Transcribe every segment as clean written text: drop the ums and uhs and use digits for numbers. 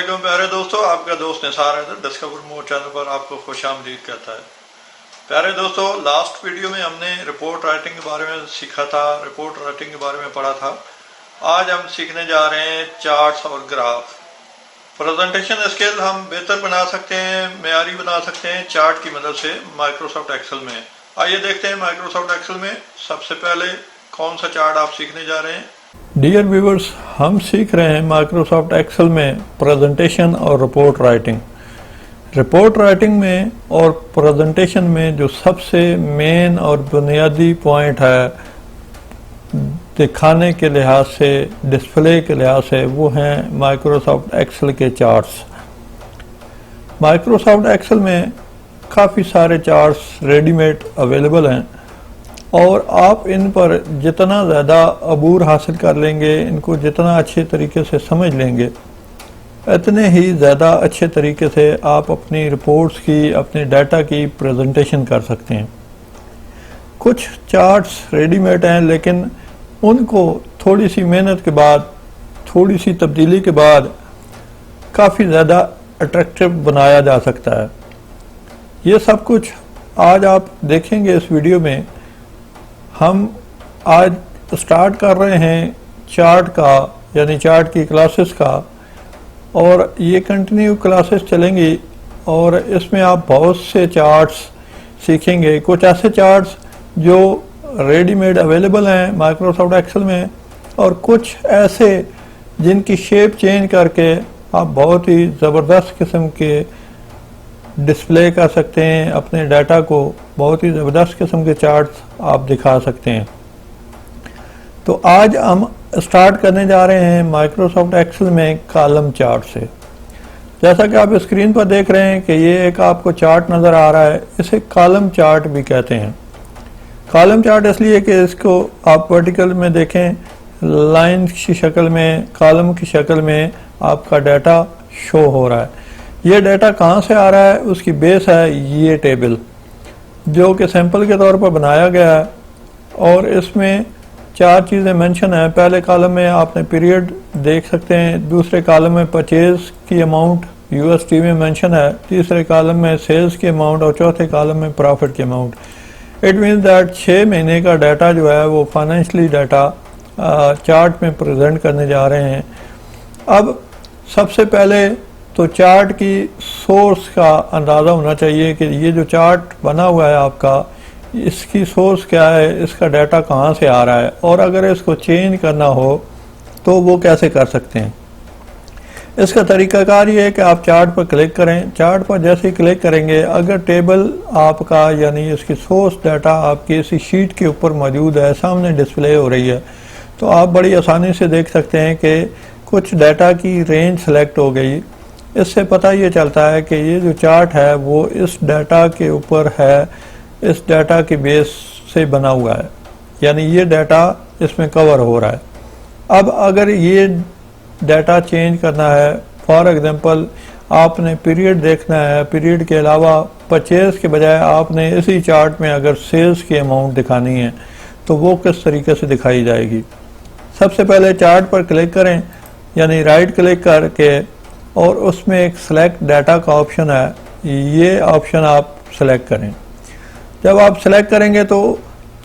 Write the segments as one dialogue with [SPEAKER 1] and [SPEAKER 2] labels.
[SPEAKER 1] वालेकुम प्यारे दोस्तों, आपका दोस्त निसार है डिस्कवर मोर चैनल पर आपको खुशामदीद कहता है। प्यारे दोस्तों, लास्ट वीडियो में हमने रिपोर्ट राइटिंग के बारे में सीखा था, रिपोर्ट राइटिंग के बारे में पढ़ा था। आज हम सीखने जा रहे हैं चार्ट्स और ग्राफ। प्रेजेंटेशन स्किल हम बेहतर बना सकते हैं, मेयारी बना सकते हैं चार्ट की मदद से माइक्रोसॉफ्ट एक्सेल में। आइए देखते हैं माइक्रोसॉफ्ट एक्सेल में सबसे पहले कौन सा चार्ट आप सीखने जा रहे हैं। डियर व्यूवर्स, हम सीख रहे हैं माइक्रोसॉफ्ट एक्सेल में प्रेजेंटेशन और रिपोर्ट राइटिंग। रिपोर्ट राइटिंग में और प्रेजेंटेशन में जो सबसे मेन और बुनियादी पॉइंट है दिखाने के लिहाज से, डिस्प्ले के लिहाज से, वो हैं माइक्रोसॉफ्ट एक्सेल के चार्ट्स। माइक्रोसॉफ्ट एक्सेल में काफ़ी सारे चार्ट्स रेडीमेड अवेलेबल हैं और आप इन पर जितना ज़्यादा अबूर हासिल कर लेंगे, इनको जितना अच्छे तरीके से समझ लेंगे, इतने ही ज़्यादा अच्छे तरीके से आप अपनी रिपोर्ट्स की, अपने डाटा की प्रेजेंटेशन कर सकते हैं। कुछ चार्ट्स रेडीमेड हैं, लेकिन उनको थोड़ी सी मेहनत के बाद, थोड़ी सी तब्दीली के बाद काफ़ी ज़्यादा अट्रैक्टिव बनाया जा सकता है। ये सब कुछ आज आप देखेंगे इस वीडियो में। हम आज स्टार्ट कर रहे हैं चार्ट का, यानी चार्ट की क्लासेस का, और ये कंटिन्यू क्लासेस चलेंगी और इसमें आप बहुत से चार्ट्स सीखेंगे। कुछ ऐसे चार्ट्स जो रेडीमेड अवेलेबल हैं माइक्रोसॉफ्ट एक्सेल में, और कुछ ऐसे जिनकी शेप चेंज करके आप बहुत ही ज़बरदस्त किस्म के डिस्प्ले कर सकते हैं अपने डाटा को। बहुत ही ज़बरदस्त किस्म के चार्ट्स आप दिखा सकते हैं। तो आज हम स्टार्ट करने जा रहे हैं माइक्रोसॉफ्ट एक्सेल में कॉलम चार्ट से। जैसा कि आप स्क्रीन पर देख रहे हैं कि ये एक आपको चार्ट नज़र आ रहा है, इसे कॉलम चार्ट भी कहते हैं। कॉलम चार्ट इसलिए कि इसको आप वर्टिकल में देखें, लाइन की शक्ल में, कॉलम की शक्ल में आपका डाटा शो हो रहा है। ये डाटा कहाँ से आ रहा है, उसकी बेस है ये टेबल, जो कि सैंपल के तौर पर बनाया गया है। और इसमें चार चीज़ें मेंशन हैं। पहले कॉलम में आपने पीरियड देख सकते हैं, दूसरे कॉलम में परचेज की अमाउंट USD में मेंशन है, तीसरे कॉलम में सेल्स की अमाउंट और चौथे कॉलम में प्रॉफिट की अमाउंट। इट मीन्स दैट 6 महीने का डाटा जो है वो फाइनेंशियली डाटा चार्ट में प्रेजेंट करने जा रहे हैं। अब सबसे पहले तो चार्ट की सोर्स का अंदाज़ा होना चाहिए कि ये जो चार्ट बना हुआ है आपका, इसकी सोर्स क्या है, इसका डाटा कहाँ से आ रहा है, और अगर इसको चेंज करना हो तो वो कैसे कर सकते हैं। इसका तरीकाकार ये है कि आप चार्ट पर क्लिक करें। चार्ट पर जैसे ही क्लिक करेंगे, अगर टेबल आपका यानी इसकी सोर्स डाटा आपकी इसी शीट के ऊपर मौजूद है, सामने डिस्प्ले हो रही है, तो आप बड़ी आसानी से देख सकते हैं कि कुछ डाटा की रेंज सेलेक्ट हो गई। इससे पता ये चलता है कि ये जो चार्ट है वो इस डाटा के ऊपर है, इस डाटा के बेस से बना हुआ है, यानी ये डाटा इसमें कवर हो रहा है। अब अगर ये डाटा चेंज करना है, फॉर एग्जांपल आपने पीरियड देखना है, पीरियड के अलावा परचेज के बजाय आपने इसी चार्ट में अगर सेल्स की अमाउंट दिखानी है, तो वो किस तरीके से दिखाई जाएगी। सबसे पहले चार्ट पर क्लिक करें, यानी राइट क्लिक करके, और उसमें एक सेलेक्ट डाटा का ऑप्शन है, ये ऑप्शन आप सेलेक्ट करें। जब आप सेलेक्ट करेंगे तो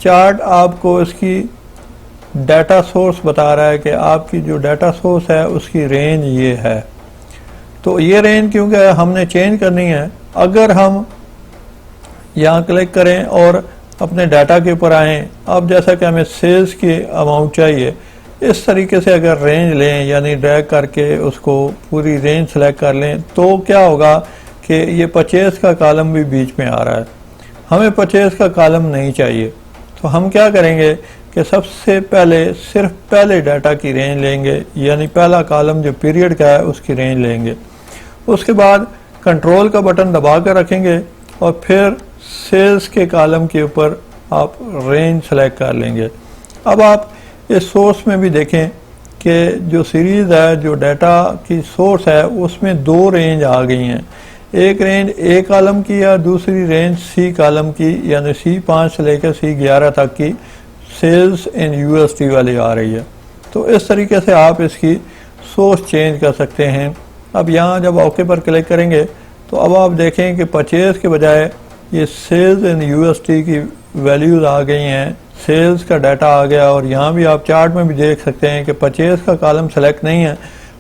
[SPEAKER 1] चार्ट आपको इसकी डाटा सोर्स बता रहा है कि आपकी जो डाटा सोर्स है उसकी रेंज ये है। तो ये रेंज क्योंकि हमने चेंज करनी है, अगर हम यहाँ क्लिक करें और अपने डाटा के ऊपर आएँ, अब जैसा कि हमें सेल्स की अमाउंट चाहिए, इस तरीके से अगर रेंज लें, यानी ड्रैग करके उसको पूरी रेंज सेलेक्ट कर लें, तो क्या होगा कि ये परचेज का कॉलम भी बीच में आ रहा है। हमें परचेज का कॉलम नहीं चाहिए, तो हम क्या करेंगे कि सबसे पहले सिर्फ पहले डाटा की रेंज लेंगे, यानी पहला कॉलम जो पीरियड का है उसकी रेंज लेंगे। उसके बाद कंट्रोल का बटन दबा कर रखेंगे और फिर सेल्स के कॉलम के ऊपर आप रेंज सेलेक्ट कर लेंगे। अब आप इस सोर्स में भी देखें कि जो सीरीज़ है, जो डाटा की सोर्स है, उसमें दो रेंज आ गई हैं। एक रेंज A कॉलम की या दूसरी रेंज C कॉलम की, यानी C5 से लेकर C11 तक की सेल्स इन USD वाली आ रही है। तो इस तरीके से आप इसकी सोर्स चेंज कर सकते हैं अब यहाँ जब ओके पर क्लिक करेंगे तो अब आप देखें कि परचेज के बजाय ये सेल्स इन यूएसडी की वैल्यूज आ गई हैं, सेल्स का डाटा आ गया। और यहाँ भी आप चार्ट में भी देख सकते हैं कि परचेज का कॉलम सेलेक्ट नहीं है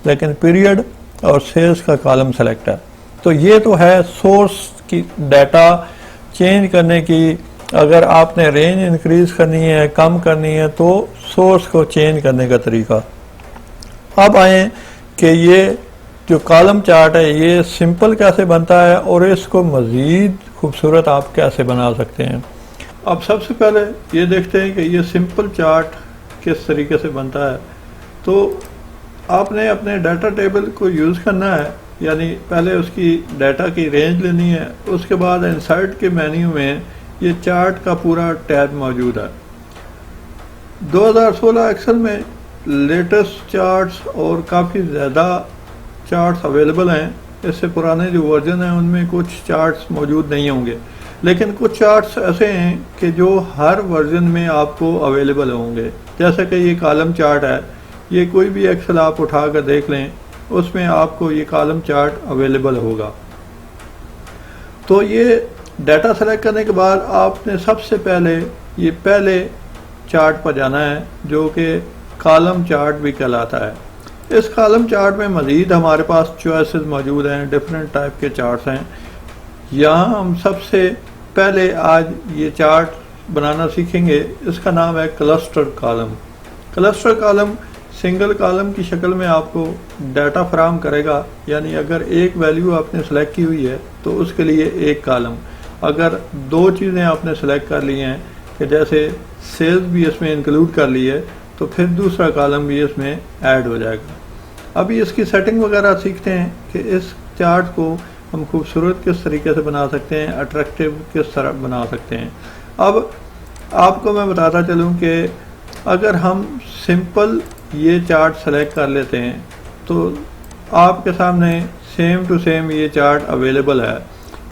[SPEAKER 1] लेकिन पीरियड और सेल्स का कॉलम सेलेक्ट है। तो ये तो है सोर्स की डाटा चेंज करने की। अगर आपने रेंज इंक्रीज करनी है, कम करनी है, तो सोर्स को चेंज करने का तरीका। अब आए कि ये जो कॉलम चार्ट है ये सिंपल कैसे बनता है और इसको मज़ीद खूबसूरत आप कैसे बना सकते हैं। अब सबसे पहले ये देखते हैं कि ये सिंपल चार्ट किस तरीके से बनता है। तो आपने अपने डाटा टेबल को यूज़ करना है, यानी पहले उसकी डाटा की रेंज लेनी है, उसके बाद इंसर्ट के मेन्यू में ये चार्ट का पूरा टैब मौजूद है। 2016 एक्सेल में लेटेस्ट चार्ट्स और काफ़ी ज़्यादा चार्ट्स अवेलेबल हैं। इससे पुराने जो वर्जन हैं उनमें कुछ चार्ट्स मौजूद नहीं होंगे, लेकिन कुछ चार्ट्स ऐसे हैं कि जो हर वर्जन में आपको अवेलेबल होंगे। जैसे कि ये कॉलम चार्ट है, ये कोई भी एक्सेल आप उठा कर देख लें, उसमें आपको ये कॉलम चार्ट अवेलेबल होगा। तो ये डाटा सेलेक्ट करने के बाद आपने सबसे पहले ये पहले चार्ट पर जाना है जो कि कॉलम चार्ट भी कहलाता है। इस कॉलम चार्ट में मज़ीद हमारे पास चॉइसेस मौजूद हैं, डिफरेंट टाइप के चार्ट्स हैं। यहाँ हम सबसे पहले आज ये चार्ट बनाना सीखेंगे। इसका नाम है cluster column. Cluster column single column की शक्ल में आपको डाटा फराहम करेगा, यानी अगर एक वैल्यू आपने सेलेक्ट की हुई है तो उसके लिए एक कॉलम। अगर दो चीज़ें आपने सेलेक्ट कर ली हैं कि जैसे सेल्स भी इसमें इंक्लूड कर ली है, तो फिर दूसरा कॉलम भी इसमें ऐड हो जाएगा। अभी इसकी सेटिंग वगैरह सीखते हैं कि इस चार्ट को हम खूबसूरत किस तरीके से बना सकते हैं, अट्रैक्टिव किस तरह बना सकते हैं। अब आपको मैं बताता चलूँ कि अगर हम सिंपल ये चार्ट सेलेक्ट कर लेते हैं तो आपके सामने सेम टू सेम ये चार्ट अवेलेबल है।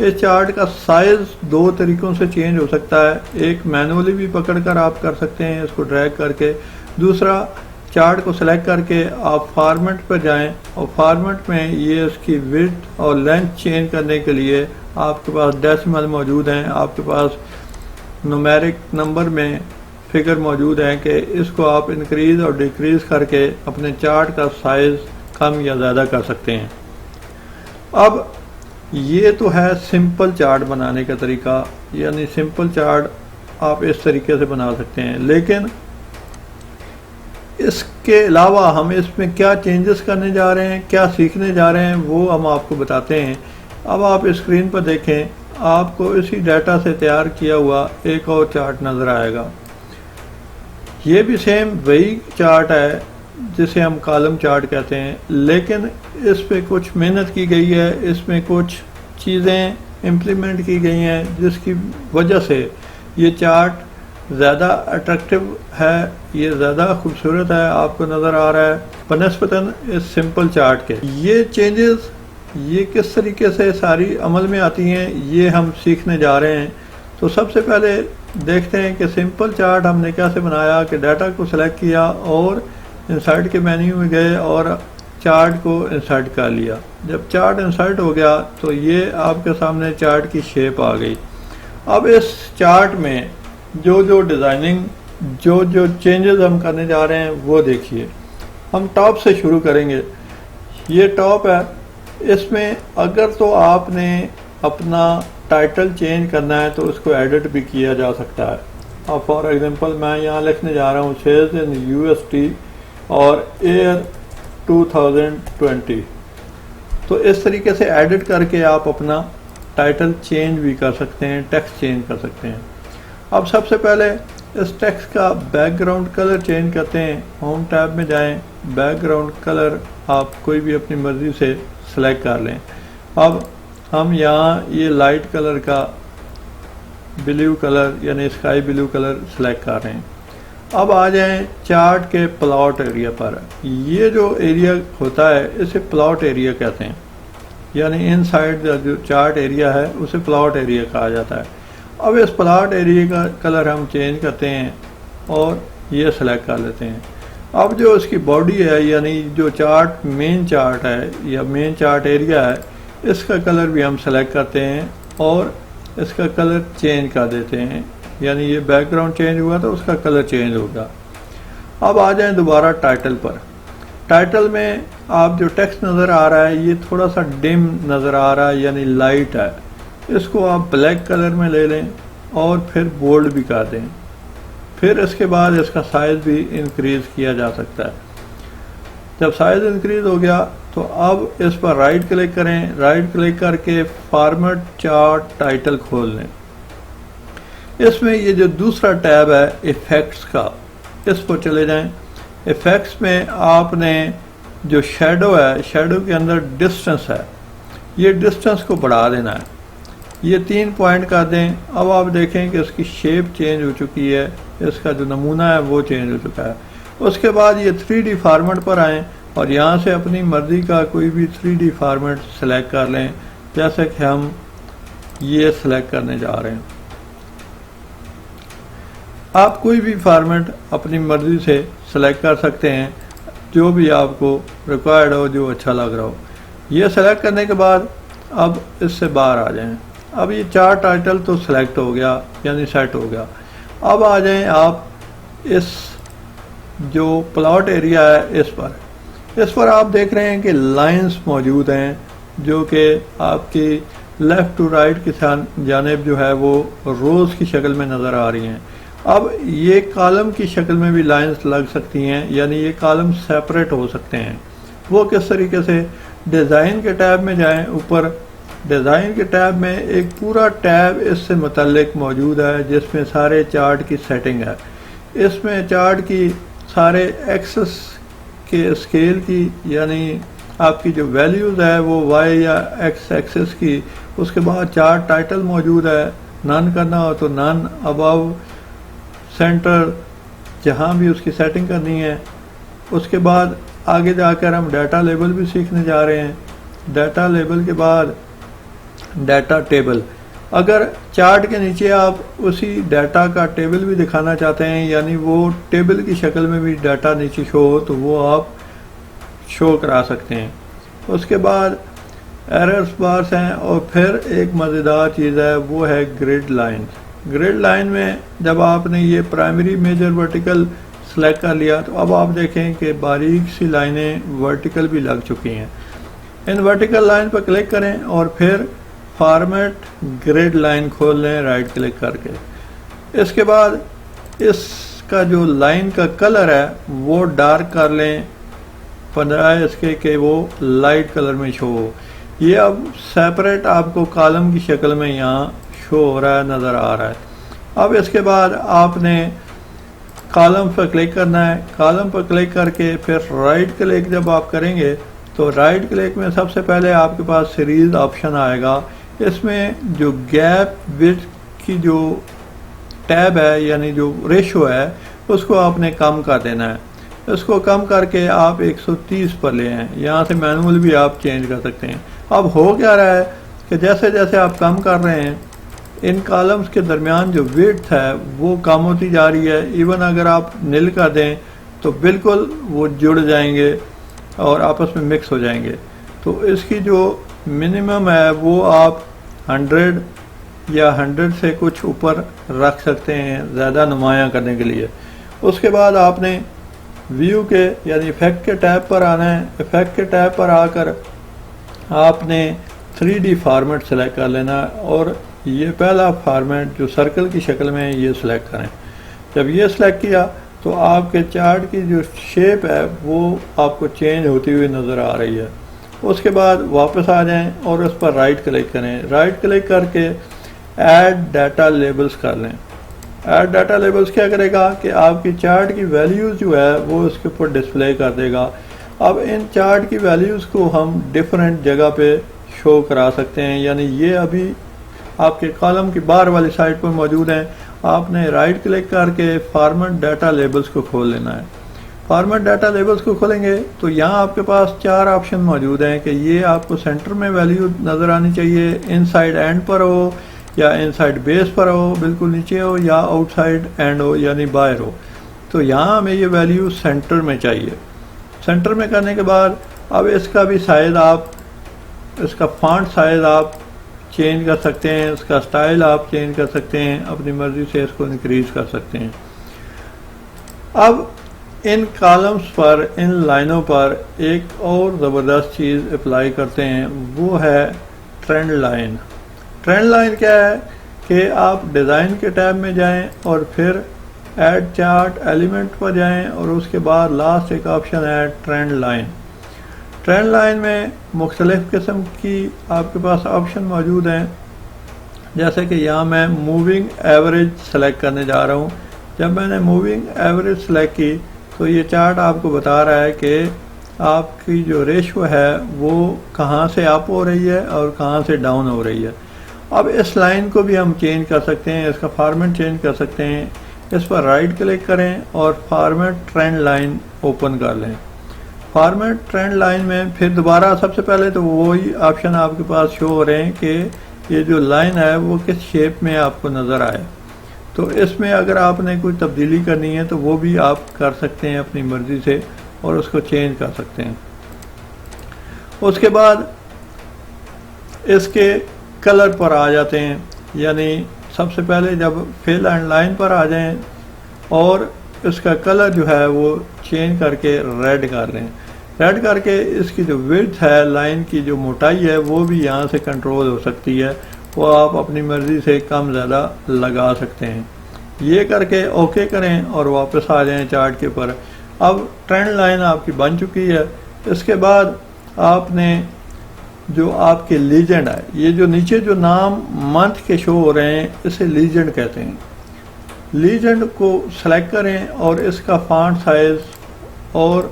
[SPEAKER 1] इस चार्ट का साइज़ दो तरीक़ों से चेंज हो सकता है। एक मैनुअली भी पकड़कर आप कर सकते हैं इसको ड्रैग करके, दूसरा चार्ट को सेलेक्ट करके आप फॉर्मेट पर जाएं और फॉर्मेट में ये इसकी विड्थ और लेंथ चेंज करने के लिए आपके पास डेसिमल मौजूद हैं, आपके पास न्यूमेरिक नंबर में फिगर मौजूद हैं कि इसको आप इंक्रीज़ और डिक्रीज़ करके अपने चार्ट का साइज़ कम या ज़्यादा कर सकते हैं। अब ये तो है सिंपल चार्ट बनाने का तरीका, यानी सिंपल चार्ट आप इस तरीके से बना सकते हैं। लेकिन इसके अलावा हम इसमें क्या चेंजेस करने जा रहे हैं, क्या सीखने जा रहे हैं, वो हम आपको बताते हैं। अब आप स्क्रीन पर देखें, आपको इसी डाटा से तैयार किया हुआ एक और चार्ट नज़र आएगा। ये भी सेम वही चार्ट है जिसे हम कॉलम चार्ट कहते हैं, लेकिन इस पे कुछ मेहनत की गई है, इसमें कुछ चीज़ें इम्प्लीमेंट की गई हैं जिसकी वजह से ये चार्ट ज़्यादा अट्रैक्टिव है, ये ज़्यादा खूबसूरत है, आपको नज़र आ रहा है बनस्पतन इस सिंपल चार्ट के। ये चेंजेस ये किस तरीके से सारी अमल में आती हैं ये हम सीखने जा रहे हैं। तो सबसे पहले देखते हैं कि सिंपल चार्ट हमने कैसे बनाया कि डाटा को सिलेक्ट किया और इंसर्ट के मेन्यू में गए और चार्ट को इंसर्ट कर लिया। जब चार्ट इंसर्ट हो गया तो ये आपके सामने चार्ट की शेप आ गई। अब इस चार्ट में जो जो डिज़ाइनिंग जो चेंजेस हम करने जा रहे हैं वो देखिए। हम टॉप से शुरू करेंगे। ये टॉप है, इसमें अगर तो आपने अपना टाइटल चेंज करना है तो उसको एडिट भी किया जा सकता है। अब फॉर एग्जांपल मैं यहाँ लिखने जा रहा हूँ सेल्स इन यूएसडी और ईयर 2020। तो इस तरीके से एडिट करके आप अपना टाइटल चेंज भी कर सकते हैं, टेक्स्ट चेंज कर सकते हैं। अब सबसे पहले इस टेक्स्ट का बैकग्राउंड कलर चेंज करते हैं। होम टैब में जाएं, बैकग्राउंड कलर आप कोई भी अपनी मर्ज़ी से सेलेक्ट कर लें। अब हम यहाँ ये लाइट कलर का ब्लू कलर यानी स्काई ब्लू कलर सेलेक्ट कर रहे हैं। अब आ जाएं चार्ट के प्लॉट एरिया पर। ये जो एरिया होता है इसे प्लॉट एरिया कहते हैं, यानी इनसाइड जो चार्ट एरिया है उसे प्लॉट एरिया कहा जाता है। अब इस प्लॉट एरिया का कलर हम चेंज करते हैं और ये सेलेक्ट कर लेते हैं। अब जो इसकी बॉडी है यानी जो चार्ट मेन चार्ट है या मेन चार्ट एरिया है, इसका कलर भी हम सेलेक्ट करते हैं और इसका कलर चेंज कर देते हैं, यानी ये बैकग्राउंड चेंज हुआ तो उसका कलर चेंज होगा। अब आ जाएं दोबारा टाइटल पर। टाइटल में आप जो टेक्स्ट नज़र आ रहा है ये थोड़ा सा डिम नज़र आ रहा है यानी लाइट है, इसको आप ब्लैक कलर में ले लें और फिर बोल्ड भी कर दें। फिर इसके बाद इसका साइज़ भी इंक्रीज़ किया जा सकता है। जब साइज़ इंक्रीज़ हो गया तो अब इस पर राइट क्लिक करें, राइट क्लिक करके फॉर्मेट चार्ट टाइटल खोल लें। इसमें ये जो दूसरा टैब है इफ़ेक्ट्स का, इस पर चले जाएं। इफ़ेक्ट्स में आपने जो शेडो है, शेडो के अंदर डिस्टेंस है, ये डिस्टेंस को बढ़ा देना है, ये 3 पॉइंट कर दें। अब आप देखें कि इसकी शेप चेंज हो चुकी है, इसका जो नमूना है वो चेंज हो चुका है। उसके बाद ये 3D फॉर्मेट पर आएँ और यहाँ से अपनी मर्ज़ी का कोई भी 3D फॉर्मेट सेलेक्ट कर लें, जैसे कि हम ये सेलेक्ट करने जा रहे हैं। आप कोई भी फॉर्मेट अपनी मर्ज़ी से सेलेक्ट कर सकते हैं, जो भी आपको रिक्वायर्ड हो, जो अच्छा लग रहा हो। ये सेलेक्ट करने के बाद अब इससे बाहर आ जाएं। अब ये चार्ट टाइटल तो सेलेक्ट हो गया यानी सेट हो गया। अब आ जाएं आप इस जो प्लॉट एरिया है इस पर आप देख रहे हैं कि लाइंस मौजूद हैं जो कि आपकी लेफ़्ट टू राइट की जानिब जो है वो रोज़ की शक्ल में नज़र आ रही हैं। अब ये कॉलम की शक्ल में भी लाइंस लग सकती हैं, यानी ये कॉलम सेपरेट हो सकते हैं। वो किस तरीके से, डिज़ाइन के टैब में जाएं, ऊपर डिज़ाइन के टैब में एक पूरा टैब इससे मुतल्लिक मौजूद है जिसमें सारे चार्ट की सेटिंग है। इसमें चार्ट की सारे एक्सेस के स्केल की यानी आपकी जो वैल्यूज़ है वो वाई या एक्स एक्सेस की, उसके बाद चार्ट टाइटल मौजूद है, नन करना हो तो नन, अबव, सेंटर, जहाँ भी उसकी सेटिंग करनी है। उसके बाद आगे जाकर हम डाटा लेबल भी सीखने जा रहे हैं। डाटा लेबल के बाद डाटा टेबल, अगर चार्ट के नीचे आप उसी डाटा का टेबल भी दिखाना चाहते हैं यानी वो टेबल की शक्ल में भी डाटा नीचे शो हो तो वो आप शो करा सकते हैं। उसके बाद एरर्स बार्स हैं और फिर एक मज़ेदार चीज़ है वो है ग्रिड लाइन। ग्रिड लाइन में जब आपने ये प्राइमरी मेजर वर्टिकल सेलेक्ट कर लिया तो अब आप देखें कि बारीक सी लाइनें वर्टिकल भी लग चुकी हैं। इन वर्टिकल लाइन पर क्लिक करें और फिर फॉर्मेट ग्रिड लाइन खोल लें राइट क्लिक करके। इसके बाद इसका जो लाइन का कलर है वो डार्क कर लें, 15 इसके कि वो लाइट कलर में शो हो। ये अब सेपरेट आपको कॉलम की शक्ल में यहाँ शो हो रहा है, नज़र आ रहा है। अब इसके बाद आपने कॉलम पर क्लिक करना है। कॉलम पर क्लिक करके फिर राइट क्लिक जब आप करेंगे तो राइट क्लिक में सबसे पहले आपके पास सीरीज ऑप्शन आएगा। इसमें जो गैप विड्थ की जो टैब है यानी जो रेशो है उसको आपने कम कर देना है। इसको कम करके आप 130 पर ले आएँ। यहाँ से मैनुअल भी आप चेंज कर सकते हैं। अब हो क्या रहा है कि जैसे जैसे आप कम कर रहे हैं इन कॉलम्स के दरमियान जो विड्थ है वो कम होती जा रही है। इवन अगर आप नील कर दें तो बिल्कुल वो जुड़ जाएंगे और आपस में मिक्स हो जाएंगे। तो इसकी जो मिनिमम है वो आप 100 या 100 से कुछ ऊपर रख सकते हैं ज़्यादा नुमायाँ करने के लिए। उसके बाद आपने व्यू के यानी इफ़ेक्ट के टैब पर आना है। इफ़ेक्ट के टैब पर आकर आपने 3D फॉर्मेट सेलेक्ट कर लेना है और ये पहला फॉर्मेट जो सर्कल की शक्ल में है ये सिलेक्ट करें। जब ये सिलेक्ट किया तो आपके चार्ट की जो शेप है वो आपको चेंज होती हुई नज़र आ रही है। उसके बाद वापस आ जाएं और उस पर राइट क्लिक करें। राइट क्लिक करके ऐड डाटा लेबल्स कर लें। ऐड डाटा लेबल्स क्या करेगा कि आपकी चार्ट की वैल्यूज़ जो है वो उसके ऊपर डिस्प्ले कर देगा। अब इन चार्ट की वैल्यूज़ को हम डिफरेंट जगह पे शो करा सकते हैं, यानी ये अभी आपके कॉलम की बाहर वाली साइड पर मौजूद हैं। आपने राइट क्लिक करके फॉर्मेट डाटा लेबल्स को खोल लेना है। फॉर्मेट डाटा लेबल्स को खोलेंगे तो यहाँ आपके पास 4 ऑप्शन मौजूद हैं कि ये आपको सेंटर में वैल्यू नज़र आनी चाहिए, इनसाइड एंड पर हो या इनसाइड बेस पर हो, बिल्कुल नीचे हो, या आउटसाइड एंड हो यानी बाहर हो। तो यहाँ हमें ये वैल्यू सेंटर में चाहिए। सेंटर में करने के बाद अब इसका भी साइज़ आप, इसका फॉन्ट साइज़ आप चेंज कर सकते हैं, इसका स्टाइल आप चेंज कर सकते हैं, अपनी मर्ज़ी से इसको इंक्रीज़ कर सकते हैं। अब इन कॉलम्स पर, इन लाइनों पर एक और ज़बरदस्त चीज़ अप्लाई करते हैं, वो है ट्रेंड लाइन। ट्रेंड लाइन क्या है कि आप डिज़ाइन के टैब में जाएं और फिर ऐड चार्ट एलिमेंट पर जाएं और उसके बाद लास्ट एक ऑप्शन है ट्रेंड लाइन। ट्रेंड लाइन में मुख्तलिफ़ किस्म की आपके पास ऑप्शन मौजूद हैं, जैसे कि यहाँ मैं मूविंग एवरेज सेलेक्ट करने जा रहा हूँ। जब मैंने मूविंग एवरेज सेलेक्ट की तो ये चार्ट आपको बता रहा है कि आपकी जो रेशो है वो कहाँ से अप हो रही है और कहाँ से डाउन हो रही है। अब इस लाइन को भी हम चेंज कर सकते हैं, इसका फॉर्मेट चेंज कर सकते हैं। इस पर राइट क्लिक करें और फॉर्मेट ट्रेंड लाइन ओपन कर लें। फॉर्मेट ट्रेंड लाइन में फिर दोबारा सबसे पहले तो वही ऑप्शन आपके पास शो हो रहे हैं कि ये जो लाइन है वो किस शेप में आपको नज़र आए। तो इसमें अगर आपने कोई तब्दीली करनी है तो वो भी आप कर सकते हैं अपनी मर्ज़ी से और उसको चेंज कर सकते हैं। उसके बाद इसके कलर पर आ जाते हैं, यानी सबसे पहले जब फिल एंड लाइन पर आ जाएं और इसका कलर जो है वो चेंज करके रेड कर लें। रेड करके इसकी जो विड्थ है, लाइन की जो मोटाई है, वो भी यहाँ से कंट्रोल हो सकती है, वो आप अपनी मर्ज़ी से कम ज़्यादा लगा सकते हैं। ये करके ओके करें और वापस आ जाएं चार्ट के ऊपर। अब ट्रेंड लाइन आपकी बन चुकी है। इसके बाद आपने जो आपके लीजेंड है, ये जो नीचे जो नाम मंथ के शो हो रहे हैं, इसे लीजेंड कहते हैं। लीजेंड को सेलेक्ट करें और इसका फॉन्ट साइज़ और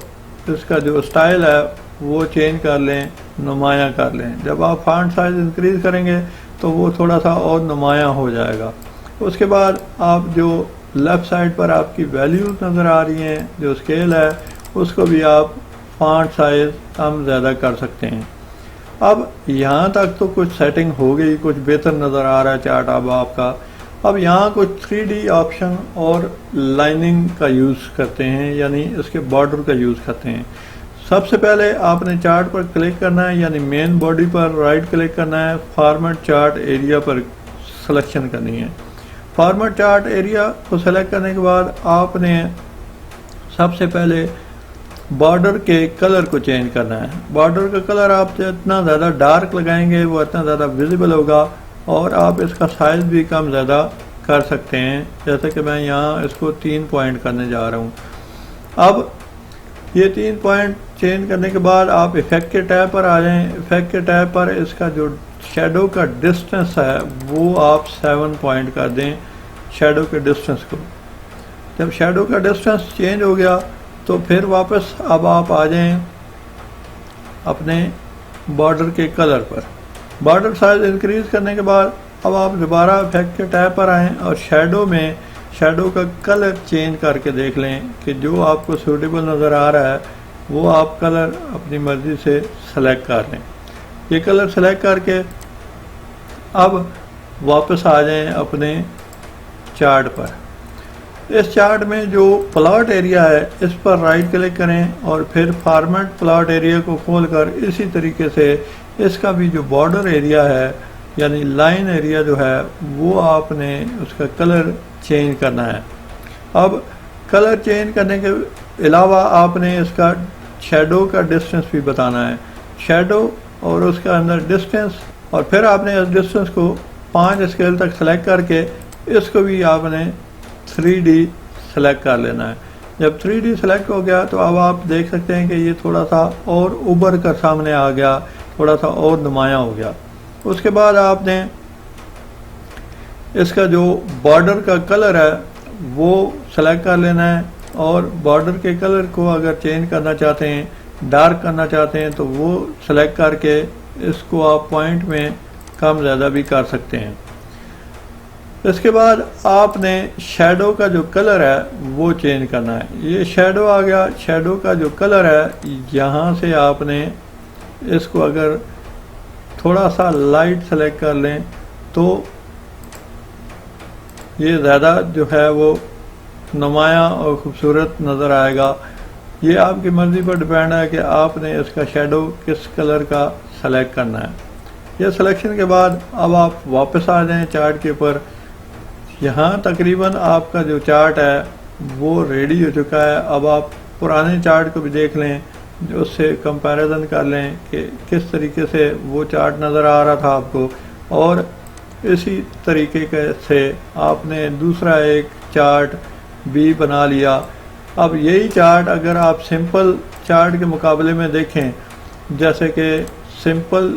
[SPEAKER 1] इसका जो स्टाइल है वो चेंज कर लें, नुमायाँ कर लें। जब आप फॉन्ट साइज़ इंक्रीज़ करेंगे तो वो थोड़ा सा और नुमायाँ हो जाएगा। उसके बाद आप जो लेफ़्ट साइड पर आपकी वैल्यूज़ नज़र आ रही हैं, जो स्केल है, उसको भी आप फॉन्ट साइज़ कम ज़्यादा कर सकते हैं। अब यहाँ तक तो कुछ सेटिंग हो गई, कुछ बेहतर नज़र आ रहा है चार्ट अब आपका। अब यहाँ कुछ 3D ऑप्शन और लाइनिंग का यूज़ करते हैं, यानी इसके बॉर्डर का यूज़ करते हैं। सबसे पहले आपने चार्ट पर क्लिक करना है, यानी मेन बॉडी पर राइट क्लिक करना है, फॉर्मेट चार्ट एरिया पर सिलेक्शन करनी है। फॉर्मेट चार्ट एरिया को सेलेक्ट करने के बाद आपने सबसे पहले बॉर्डर के कलर को चेंज करना है। बॉर्डर का कलर आप जितना ज़्यादा डार्क लगाएंगे वो इतना ज़्यादा विजिबल होगा और आप इसका साइज़ भी कम ज़्यादा कर सकते हैं। जैसे कि मैं यहाँ इसको 3 पॉइंट करने जा रहा हूँ। अब ये 3 पॉइंट चेंज करने के बाद आप इफ़ेक्ट के टैब पर आ जाएं। इफ़ेक्ट के टैब पर इसका जो शेडो का डिस्टेंस है वो आप 7 पॉइंट कर दें, शेडो के डिस्टेंस को। जब शेडो का डिस्टेंस चेंज हो गया तो फिर वापस अब आप आ जाएं अपने बॉर्डर के कलर पर। बॉर्डर साइज इंक्रीज़ करने के बाद अब आप दोबारा इफेक्ट के टैब पर आएँ और शेडो में शेडो का कलर चेंज करके देख लें कि जो आपको सूटेबल नज़र आ रहा है वो आप कलर अपनी मर्ज़ी से सेलेक्ट कर लें। ये कलर सेलेक्ट करके अब वापस आ जाएं अपने चार्ट पर। इस चार्ट में जो प्लॉट एरिया है इस पर राइट क्लिक करें और फिर फॉर्मेट प्लॉट एरिया को खोलकर इसी तरीके से इसका भी जो बॉर्डर एरिया है, यानी लाइन एरिया जो है, वो आपने उसका कलर चेंज करना है। अब कलर चेंज करने के अलावा आपने इसका शेडो का डिस्टेंस भी बताना है। शेडो और उसका अंदर डिस्टेंस, और फिर आपने इस डिस्टेंस को 5 स्केल तक सेलेक्ट करके इसको भी आपने 3D सेलेक्ट कर लेना है। जब 3D सेलेक्ट हो गया तो अब आप देख सकते हैं कि ये थोड़ा सा और उभर कर सामने आ गया, थोड़ा सा और नुमायाँ हो गया। उसके बाद आपने इसका जो बॉर्डर का कलर है वो सेलेक्ट कर लेना है और बॉर्डर के कलर को अगर चेंज करना चाहते हैं, डार्क करना चाहते हैं, तो वो सेलेक्ट करके इसको आप पॉइंट में कम ज़्यादा भी कर सकते हैं। इसके बाद आपने शेडो का जो कलर है वो चेंज करना है। ये शेडो आ गया। शेडो का जो कलर है यहाँ से आपने इसको अगर थोड़ा सा लाइट सेलेक्ट कर लें तो ये ज़्यादा जो है वो नुमाया और खूबसूरत नज़र आएगा। ये आपकी मर्ज़ी पर डिपेंड है कि आपने इसका शेडो किस कलर का सेलेक्ट करना है। यह सिलेक्शन के बाद अब आप वापस आ जाएं चार्ट के ऊपर। यहाँ तकरीबन आपका जो चार्ट है वो रेडी हो चुका है। अब आप पुराने चार्ट को भी देख लें, जो उससे कंपैरिजन कर लें कि किस तरीके से वो चार्ट नज़र आ रहा था आपको, और इसी तरीके से आपने दूसरा एक चार्ट भी बना लिया। अब यही चार्ट अगर आप सिंपल चार्ट के मुकाबले में देखें, जैसे कि सिंपल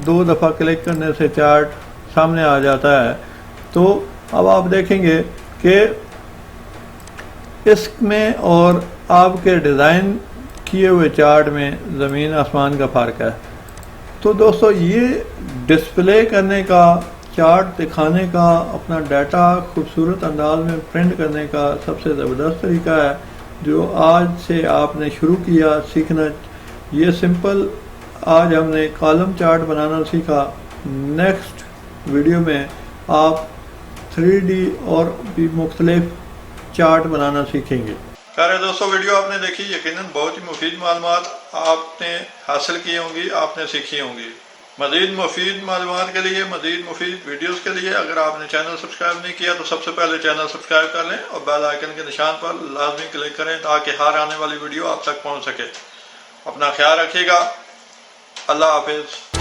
[SPEAKER 1] 2 दफ़ा क्लिक करने से चार्ट सामने आ जाता है, तो अब आप देखेंगे कि इसमें और आपके डिज़ाइन किए हुए चार्ट में ज़मीन आसमान का फ़र्क है। तो दोस्तों, ये डिस्प्ले करने का, चार्ट दिखाने का, अपना डाटा खूबसूरत अंदाज में प्रिंट करने का सबसे ज़बरदस्त तरीका है जो आज से आपने शुरू किया सीखना। ये सिंपल आज हमने कॉलम चार्ट बनाना सीखा। नेक्स्ट वीडियो में आप 3D और भी मुख्तलिफ चार्ट बनाना सीखेंगे। प्यारे दोस्तों, वीडियो आपने देखी, यकीनन बहुत ही मुफीद मालूमात आपने हासिल की होंगी, आपने सीखी होंगी। मज़ीद मुफीद मालूमात के लिए, मज़ीद मुफीद वीडियोस के लिए अगर आपने चैनल सब्सक्राइब नहीं किया तो सबसे पहले चैनल सब्सक्राइब कर लें और बेल आइकन के निशान पर लाजमी क्लिक करें ताकि हर आने वाली वीडियो आप तक पहुँच सके। अपना ख्याल रखिएगा। अल्लाह हाफिज़।